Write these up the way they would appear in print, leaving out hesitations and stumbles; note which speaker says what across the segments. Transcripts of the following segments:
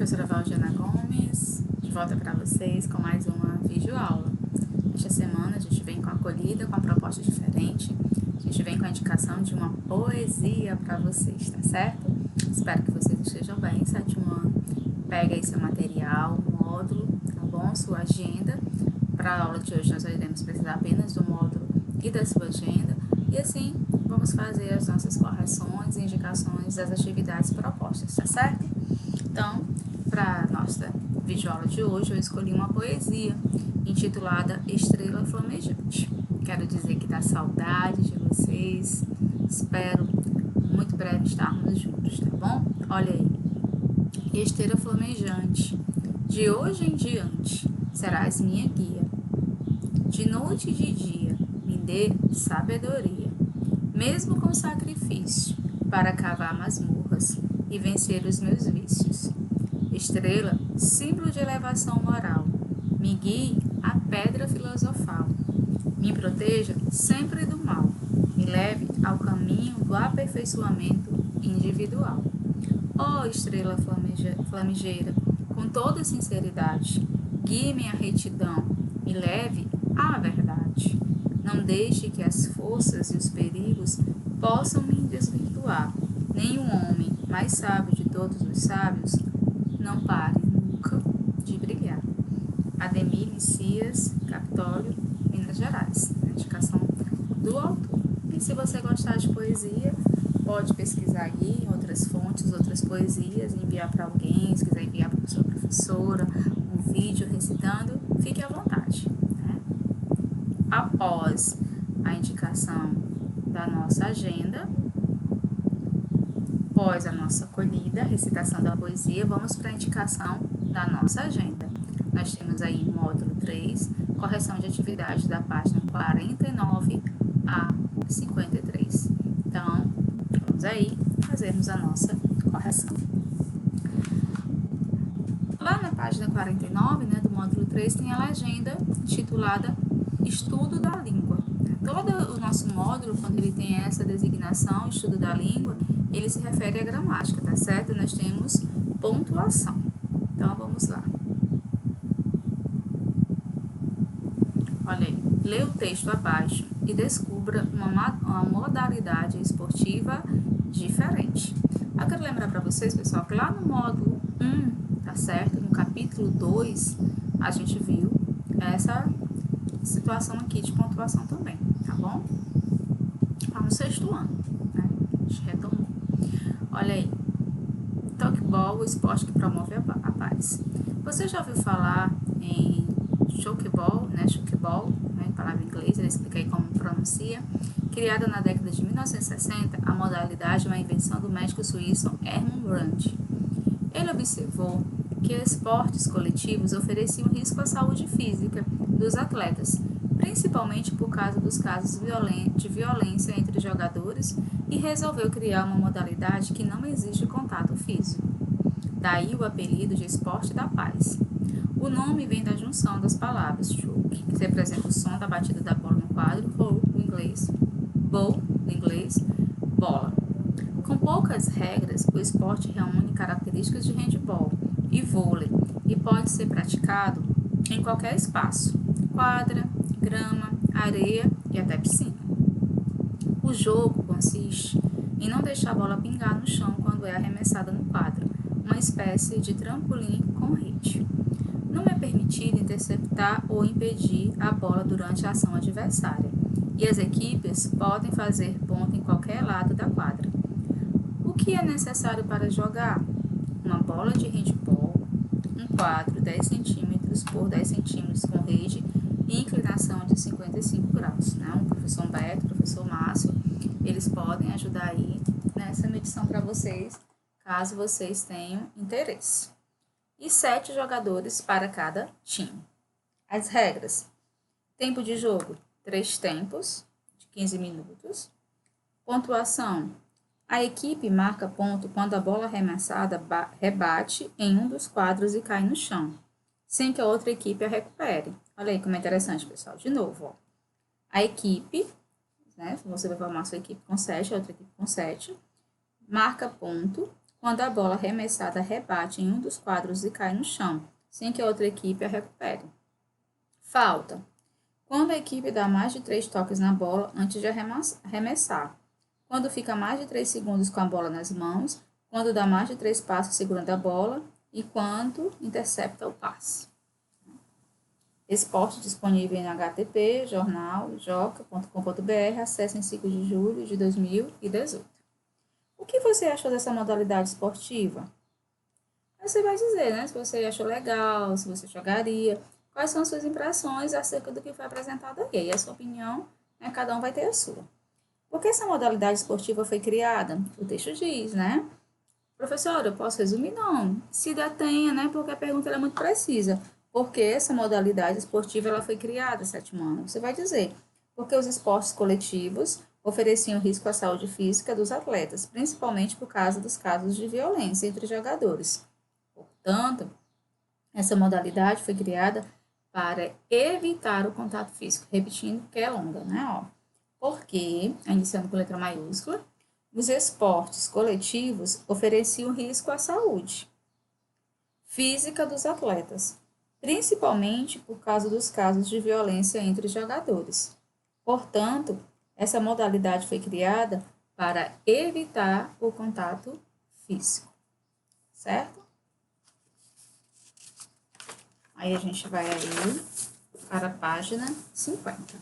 Speaker 1: Professora Valdiana Gomes, de volta para vocês com mais uma videoaula. Esta semana a gente vem com a acolhida, com uma proposta diferente. A gente vem com a indicação de uma poesia para vocês, tá certo? Espero que vocês estejam bem, sétimo ano. Pega aí seu material, módulo, tá bom? Sua agenda. Para a aula de hoje nós iremos precisar apenas do módulo e da sua agenda. E assim, vamos fazer as nossas correções e indicações das atividades propostas, tá certo? Então, para a nossa videoaula de hoje, eu escolhi uma poesia intitulada Estrela Flamejante. Quero dizer que dá saudade de vocês. Espero muito breve estarmos juntos, tá bom? Olha aí. Estrela flamejante, de hoje em diante, serás minha guia. De noite e de dia, me dê sabedoria, mesmo com sacrifício, para cavar masmorras e vencer os meus vícios. Estrela, símbolo de elevação moral, me guie à pedra filosofal. Me proteja sempre do mal, me leve ao caminho do aperfeiçoamento individual. Ó estrela flamejeira, com toda sinceridade, guie-me à retidão, me leve à verdade. Não deixe que as forças e os perigos possam me desvirtuar. Nenhum homem mais sábio de todos os sábios não pare nunca de brilhar. Ademir Messias, Capitólio, Minas Gerais. A indicação do autor. E se você gostar de poesia, pode pesquisar aí em outras fontes, outras poesias, enviar para alguém, se quiser enviar para sua professora, um vídeo recitando, fique à vontade. Né? Após a indicação da nossa agenda, após a nossa acolhida, recitação da poesia, vamos para a indicação da nossa agenda. Nós temos aí módulo 3, correção de atividade da página 49 a 53. Então, vamos aí fazermos a nossa correção. Lá na página 49, né, do módulo 3, tem a legenda intitulada Estudo da Língua. Todo o nosso módulo, quando ele tem essa designação, Estudo da Língua, ele se refere à gramática, tá certo? Nós temos pontuação. Então, vamos lá. Olha aí, lê o texto abaixo e descubra uma modalidade esportiva diferente. Eu quero lembrar para vocês, pessoal, que lá no módulo 1, tá certo? No capítulo 2, a gente viu essa situação aqui de pontuação também, tá bom? Tá no sexto ano, né? A gente retomou. Olha aí, Talkball, o esporte que promove a paz. Você já ouviu falar em Chokeball, né? Chokeball, né? Palavra em inglês, eu expliquei como pronuncia. Criada na década de 1960, a modalidade é uma invenção do médico suíço Hermann Rand. Ele observou que esportes coletivos ofereciam risco à saúde física dos atletas, principalmente por causa dos casos de violência entre jogadores, e resolveu criar uma modalidade que não exige contato físico. Daí o apelido de esporte da paz. O nome vem da junção das palavras stroke, que representa o som da batida da bola no quadro, ou, no inglês, ball, no inglês, bola. Com poucas regras, o esporte reúne características de handball e vôlei e pode ser praticado em qualquer espaço, quadra, grama, areia e até piscina. O jogo consiste em não deixar a bola pingar no chão quando é arremessada no quadro, uma espécie de trampolim com rede. Não é permitido interceptar ou impedir a bola durante a ação adversária, e as equipes podem fazer ponto em qualquer lado da quadra. O que é necessário para jogar? Uma bola de handball, um quadro 10 cm por 10 cm com rede e inclinação de 55 graus. Né? O professor Beto, o professor Márcio, eles podem ajudar aí nessa medição para vocês, caso vocês tenham interesse. E 7 jogadores para cada time. As regras: tempo de jogo, 3 tempos de 15 minutos. Pontuação: a equipe marca ponto quando a bola arremessada rebate em um dos quadros e cai no chão, sem que a outra equipe a recupere. Olha aí como é interessante, pessoal. De novo, ó. A equipe, né, você vai formar sua equipe com 7, a outra equipe com 7, marca ponto quando a bola arremessada rebate em um dos quadros e cai no chão, sem que a outra equipe a recupere. Falta. Quando a equipe dá mais de 3 toques na bola antes de arremessar. Quando fica mais de 3 segundos com a bola nas mãos. Quando dá mais de 3 passos segurando a bola. E quando intercepta o passe. Esporte disponível em HTP, jornal, joca.com.br. Acesse em 5 de julho de 2018. O que você achou dessa modalidade esportiva? Você vai dizer, né? Se você achou legal, se você jogaria, quais são as suas impressões acerca do que foi apresentado aí. E a sua opinião, né? Cada um vai ter a sua. Por que essa modalidade esportiva foi criada? O texto diz, né? Professor, eu posso resumir? Não. Se detenha, né? Porque a pergunta é muito precisa. Por que essa modalidade esportiva ela foi criada, sétimo ano? Você vai dizer, porque os esportes coletivos ofereciam risco à saúde física dos atletas, principalmente por causa dos casos de violência entre jogadores. Portanto, essa modalidade foi criada para evitar o contato físico. Repetindo, que é longa, né? Ó, porque, iniciando com letra maiúscula, os esportes coletivos ofereciam risco à saúde física dos atletas, principalmente por causa dos casos de violência entre jogadores. Portanto, essa modalidade foi criada para evitar o contato físico, certo? Aí a gente vai aí para a página 50.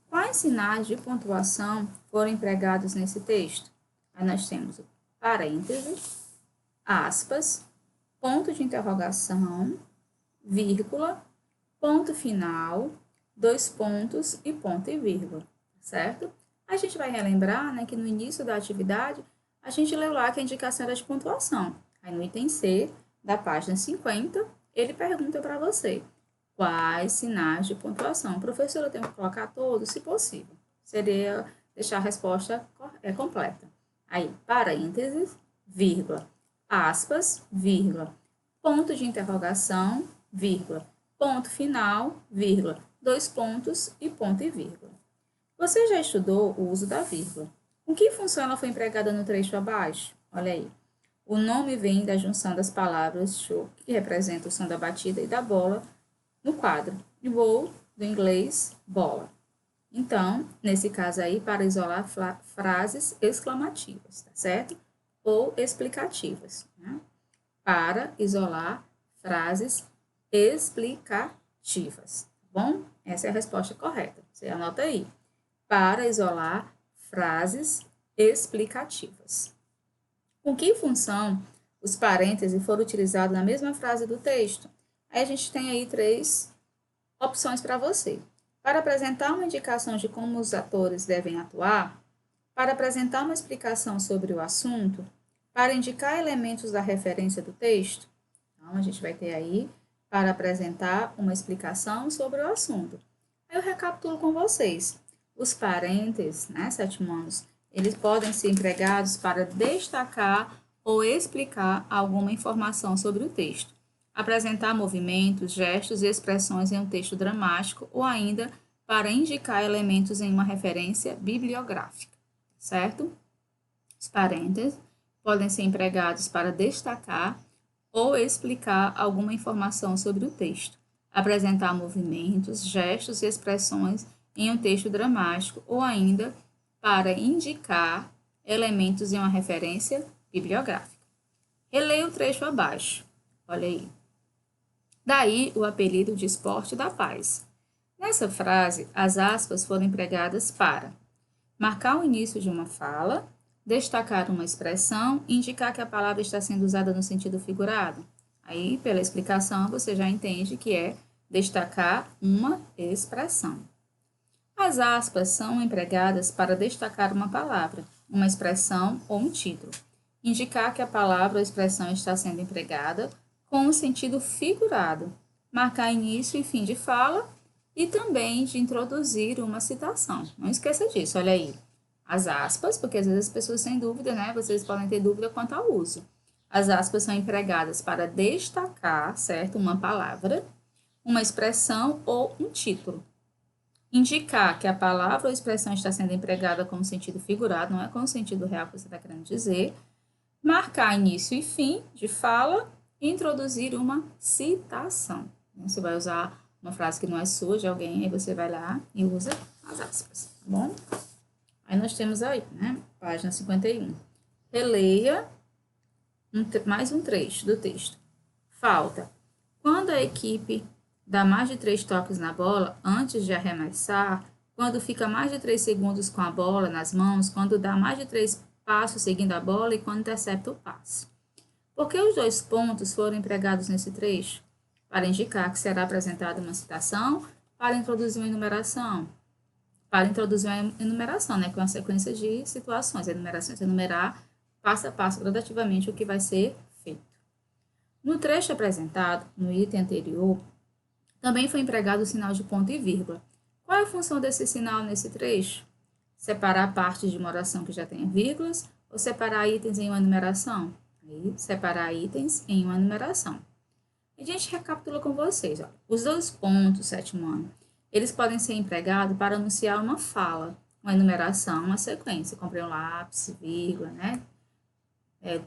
Speaker 1: Quais sinais de pontuação foram empregados nesse texto? Aí nós temos o parêntese, aspas, ponto de interrogação, vírgula, ponto final, 2 pontos e ponto e vírgula, certo? A gente vai relembrar, né, que no início da atividade, a gente leu lá que a indicação era de pontuação. Aí no item C, da página 50, ele pergunta para você, quais sinais de pontuação? Professor, eu tenho que colocar todos, se possível. Seria deixar a resposta completa. Aí, parênteses, vírgula, aspas, vírgula, ponto de interrogação, vírgula, ponto final, vírgula, 2 pontos e ponto e vírgula. Você já estudou o uso da vírgula. Com que função ela foi empregada no trecho abaixo? Olha aí. O nome vem da junção das palavras show, que representa o som da batida, e da bola, no quadro. E bowl, do inglês, bola. Então, nesse caso aí, para isolar frases exclamativas, tá certo? Ou explicativas, né? Para isolar frases explicativas, tá bom? Essa é a resposta correta. Você anota aí. Para isolar frases explicativas. Com que função os parênteses foram utilizados na mesma frase do texto? Aí a gente tem aí 3 opções para você. Para apresentar uma indicação de como os atores devem atuar, para apresentar uma explicação sobre o assunto, para indicar elementos da referência do texto. Então, a gente vai ter aí para apresentar uma explicação sobre o assunto. Aí eu recapitulo com vocês. Os parênteses, né, sétimo anos, eles podem ser empregados para destacar ou explicar alguma informação sobre o texto, apresentar movimentos, gestos e expressões em um texto dramático ou ainda para indicar elementos em uma referência bibliográfica, certo? Os parênteses podem ser empregados para destacar ou explicar alguma informação sobre o texto, apresentar movimentos, gestos e expressões em um texto dramático ou ainda para indicar elementos em uma referência bibliográfica. Releia o trecho abaixo. Olha aí. Daí o apelido de esporte da paz. Nessa frase, as aspas foram empregadas para marcar o início de uma fala, destacar uma expressão, indicar que a palavra está sendo usada no sentido figurado. Aí, pela explicação, você já entende que é destacar uma expressão. As aspas são empregadas para destacar uma palavra, uma expressão ou um título. Indicar que a palavra ou expressão está sendo empregada com um sentido figurado. Marcar início e fim de fala e também de introduzir uma citação. Não esqueça disso, olha aí. As aspas, porque às vezes as pessoas têm dúvida, né? Vocês podem ter dúvida quanto ao uso. As aspas são empregadas para destacar, certo? Uma palavra, uma expressão ou um título. Indicar que a palavra ou expressão está sendo empregada com sentido figurado, não é com o sentido real que você está querendo dizer. Marcar início e fim de fala e introduzir uma citação. Você vai usar uma frase que não é sua, de alguém, aí você vai lá e usa as aspas, tá bom? Aí nós temos aí, né, página 51. Releia mais um trecho do texto. Falta. Quando a equipe dá mais de 3 toques na bola antes de arremessar, quando fica mais de 3 segundos com a bola nas mãos, quando dá mais de 3 passos seguindo a bola e quando intercepta o passe. Por que os 2 pontos foram empregados nesse trecho? Para indicar que será apresentada uma citação, para introduzir uma enumeração. Para introduzir uma enumeração, né, que é uma sequência de situações. A enumeração é enumerar passo a passo, gradativamente, o que vai ser feito. No trecho apresentado, no item anterior, também foi empregado o sinal de ponto e vírgula. Qual é a função desse sinal nesse trecho? Separar partes de uma oração que já tenha vírgulas ou separar itens em uma enumeração? Aí, separar itens em uma enumeração. A gente recapitula com vocês. Ó. Os 2 pontos, sétimo ano, eles podem ser empregados para anunciar uma fala, uma enumeração, uma sequência. Comprei um lápis, vírgula, né?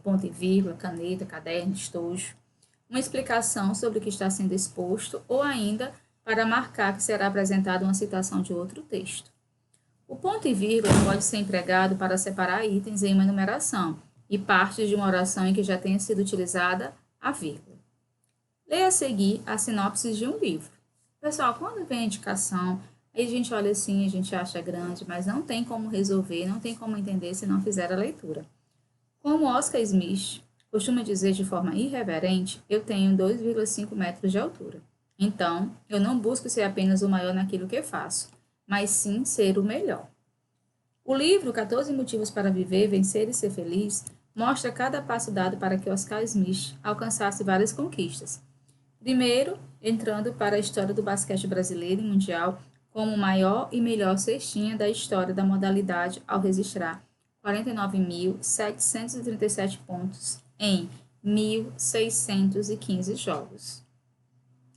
Speaker 1: Ponto e vírgula, caneta, caderno, estojo. Uma explicação sobre o que está sendo exposto ou ainda para marcar que será apresentada uma citação de outro texto. O ponto e vírgula pode ser empregado para separar itens em uma enumeração e partes de uma oração em que já tenha sido utilizada a vírgula. Leia a seguir a sinopse de um livro. Pessoal, quando vem a indicação, aí a gente olha assim, a gente acha grande, mas não tem como resolver, não tem como entender se não fizer a leitura. Como Oscar Smith costuma dizer de forma irreverente, eu tenho 2,5 metros de altura. Então, eu não busco ser apenas o maior naquilo que faço, mas sim ser o melhor. O livro 14 Motivos para Viver, Vencer e Ser Feliz mostra cada passo dado para que Oscar Smith alcançasse várias conquistas. Primeiro, entrando para a história do basquete brasileiro e mundial como o maior e melhor cestinha da história da modalidade ao registrar 49.737 pontos em 1.615 jogos.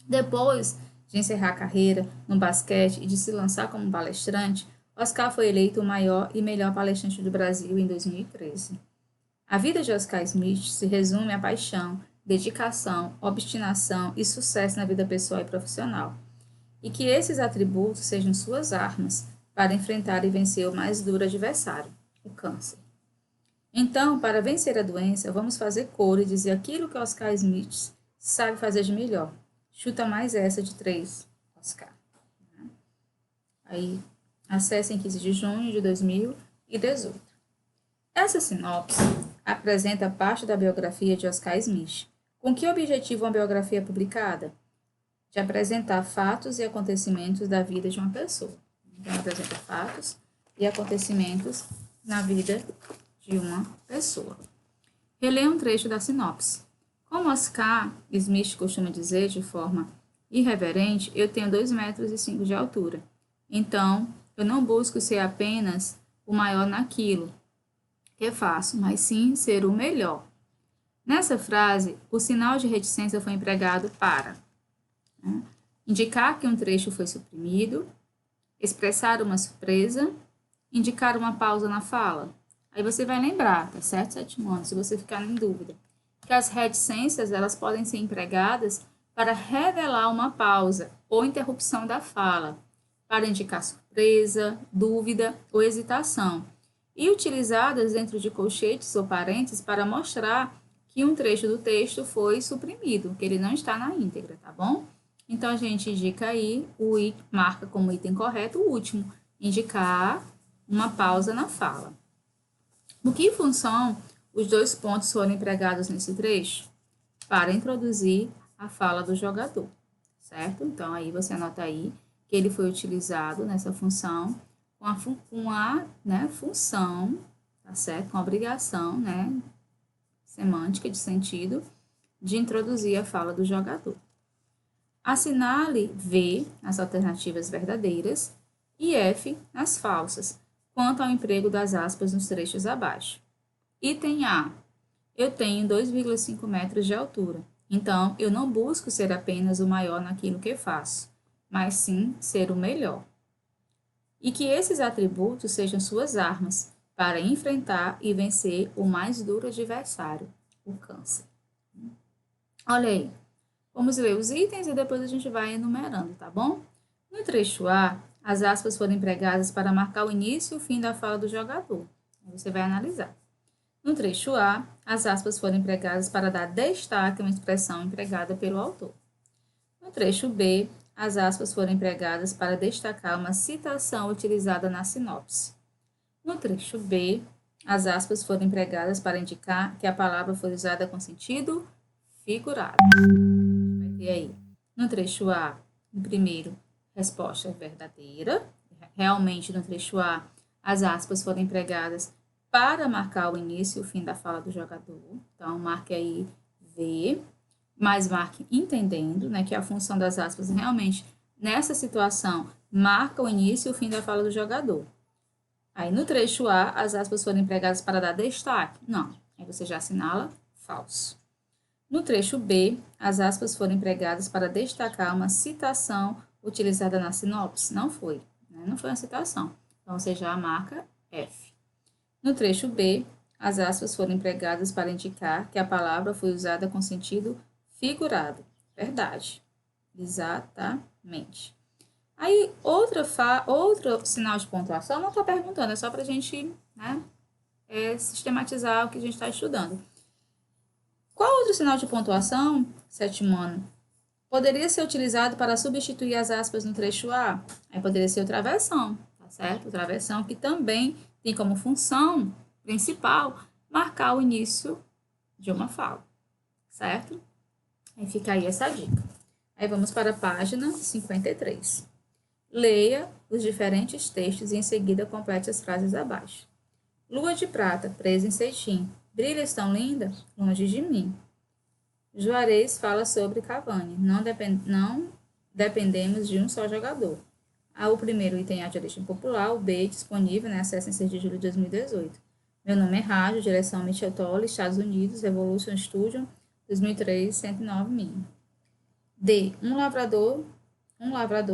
Speaker 1: Depois de encerrar a carreira no basquete e de se lançar como palestrante, Oscar foi eleito o maior e melhor palestrante do Brasil em 2013. A vida de Oscar Smith se resume à paixão, dedicação, obstinação e sucesso na vida pessoal e profissional. E que esses atributos sejam suas armas para enfrentar e vencer o mais duro adversário, o câncer. Então, para vencer a doença, vamos fazer coro e dizer aquilo que Oscar Smith sabe fazer de melhor. Chuta mais essa de 3, Oscar. Aí, acesse em 15 de junho de 2018. Essa sinopse apresenta parte da biografia de Oscar Smith. Com que objetivo uma biografia é publicada? De apresentar fatos e acontecimentos da vida de uma pessoa. Então, apresenta fatos e acontecimentos na vida de uma pessoa. Releia um trecho da sinopse. Como Oscar Smith costuma dizer de forma irreverente, eu tenho 2,5 metros de altura. Então, eu não busco ser apenas o maior naquilo que faço, mas sim ser o melhor. Nessa frase, o sinal de reticência foi empregado para indicar que um trecho foi suprimido, expressar uma surpresa, indicar uma pausa na fala. Aí você vai lembrar, tá certo, sétimo ano, se você ficar em dúvida, que as reticências elas podem ser empregadas para revelar uma pausa ou interrupção da fala, para indicar surpresa, dúvida ou hesitação, e utilizadas dentro de colchetes ou parênteses para mostrar que um trecho do texto foi suprimido, que ele não está na íntegra, tá bom? Então, a gente indica aí, marca como item correto o último, indicar uma pausa na fala. No que função os 2 pontos foram empregados nesse trecho? Para introduzir a fala do jogador, certo? Então, aí você anota aí que ele foi utilizado nessa função com a função, tá certo? Com a obrigação, semântica de sentido, de introduzir a fala do jogador. Assinale V nas alternativas verdadeiras e F nas falsas, quanto ao emprego das aspas nos trechos abaixo. Item A. Eu tenho 2,5 metros de altura, então eu não busco ser apenas o maior naquilo que faço, mas sim ser o melhor. E que esses atributos sejam suas armas, para enfrentar e vencer o mais duro adversário, o câncer. Olha aí, vamos ler os itens e depois a gente vai enumerando, tá bom? No trecho A, as aspas foram empregadas para marcar o início e o fim da fala do jogador. Você vai analisar. No trecho A, as aspas foram empregadas para dar destaque a uma expressão empregada pelo autor. No trecho B, as aspas foram empregadas para destacar uma citação utilizada na sinopse. No trecho B, as aspas foram empregadas para indicar que a palavra foi usada com sentido figurado. Vai ter aí, no trecho A, no primeiro, resposta verdadeira. Realmente, no trecho A, as aspas foram empregadas para marcar o início e o fim da fala do jogador. Então, marque aí V, mas marque entendendo, né, que a função das aspas realmente, nessa situação, marca o início e o fim da fala do jogador. Aí, no trecho A, as aspas foram empregadas para dar destaque? Não. Aí você já assinala falso. No trecho B, as aspas foram empregadas para destacar uma citação utilizada na sinopse? Não foi, né? Não foi uma citação. Então, você já marca F. No trecho B, as aspas foram empregadas para indicar que a palavra foi usada com sentido figurado. Verdade. Exatamente. Aí, outro sinal de pontuação, não estou perguntando, é só para a gente, né, sistematizar o que a gente está estudando. Qual outro sinal de pontuação, sétimo ano, poderia ser utilizado para substituir as aspas no trecho A? Aí poderia ser o travessão, tá certo? O travessão que também tem como função principal marcar o início de uma fala, certo? Aí fica aí essa dica. Aí vamos para a página 53. Leia os diferentes textos e em seguida complete as frases abaixo. Lua de prata, presa em cetim. Brilhas tão linda, longe de mim. Juarez fala sobre Cavani. Não dependemos de um só jogador. O primeiro item A de origem popular, o B disponível, né, acesso em 6 de julho de 2018. Meu nome é Rádio, direção Michel Tolle, Estados Unidos, Revolution Studio, 2003, 109 mil. D. Um lavrador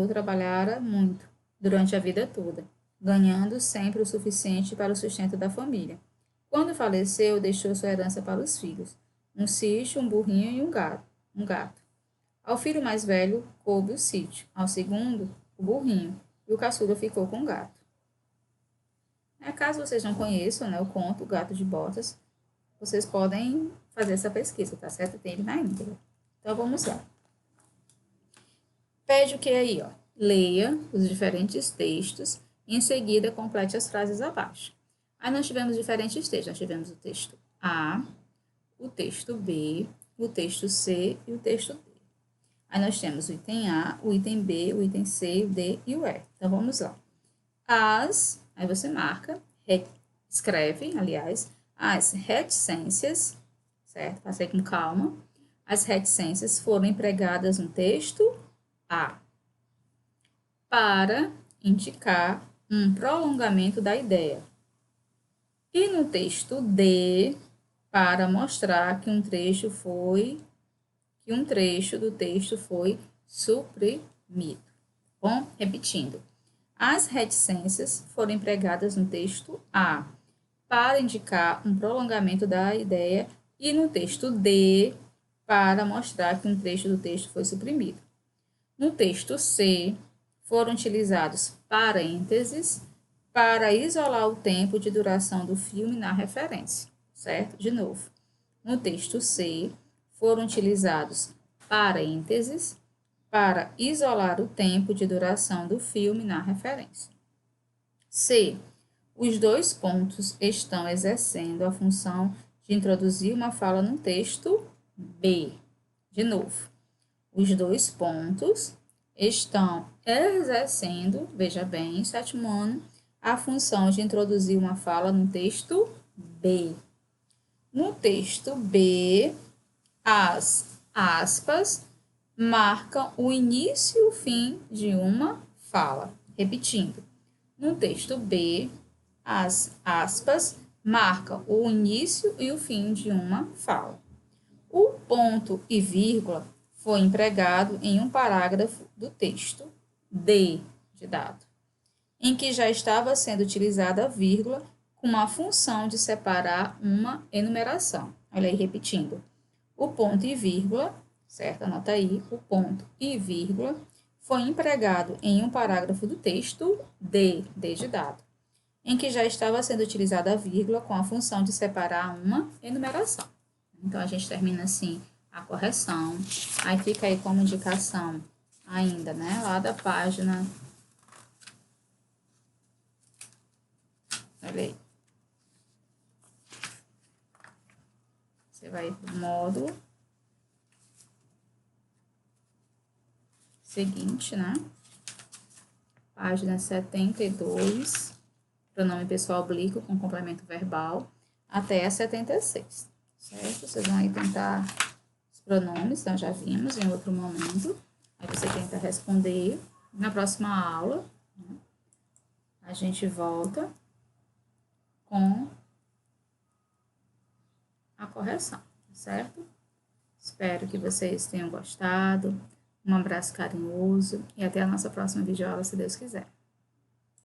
Speaker 1: trabalhara muito, durante a vida toda, ganhando sempre o suficiente para o sustento da família. Quando faleceu, deixou sua herança para os filhos, um sítio, um burrinho e um gato. Ao filho mais velho, coube o sítio, ao segundo, o burrinho, e o caçula ficou com o gato. Caso vocês não conheçam, né, o conto O Gato de Botas, vocês podem fazer essa pesquisa, tá certo? Tem ele na íntegra. Então, vamos lá. Pede o que aí, ó? Leia os diferentes textos e em seguida complete as frases abaixo. Aí nós tivemos diferentes textos. Nós tivemos o texto A, o texto B, o texto C e o texto D. Aí nós temos o item A, o item B, o item C, o D e o E. Então, vamos lá. Aí você marca, escreve, aliás, as reticências, certo? Passei com calma. As reticências foram empregadas no texto A para indicar um prolongamento da ideia. E no texto D, para mostrar que um trecho do texto foi suprimido. Bom, repetindo. As reticências foram empregadas no texto A para indicar um prolongamento da ideia e no texto D para mostrar que um trecho do texto foi suprimido. No texto C, foram utilizados parênteses para isolar o tempo de duração do filme na referência, certo? De novo, no texto C, foram utilizados parênteses para isolar o tempo de duração do filme na referência. C. Os dois pontos estão exercendo a função de introduzir uma fala no texto B. De novo, os dois pontos estão exercendo, veja bem, sétimo ano, a função de introduzir uma fala no texto B. No texto B, as aspas marcam o início e o fim de uma fala. Repetindo, no texto B, as aspas marcam o início e o fim de uma fala. O ponto e vírgula foi empregado em um parágrafo do texto D de dado, em que já estava sendo utilizada a vírgula com a função de separar uma enumeração. Olha aí, repetindo. O ponto e vírgula, certo? Anota aí, o ponto e vírgula foi empregado em um parágrafo do texto D de dado, em que já estava sendo utilizada a vírgula com a função de separar uma enumeração. Então, a gente termina assim a correção. Aí fica aí como indicação ainda, né? Lá da página. Olha aí. Você vai para o módulo seguinte, né? Página 72, pronome pessoal oblíquo com complemento verbal, até a 76, certo? Vocês vão aí tentar os pronomes, nós já vimos em outro momento. Aí você tenta responder. Na próxima aula, né, a gente volta com a correção, certo? Espero que vocês tenham gostado. Um abraço carinhoso e até a nossa próxima videoaula, se Deus quiser.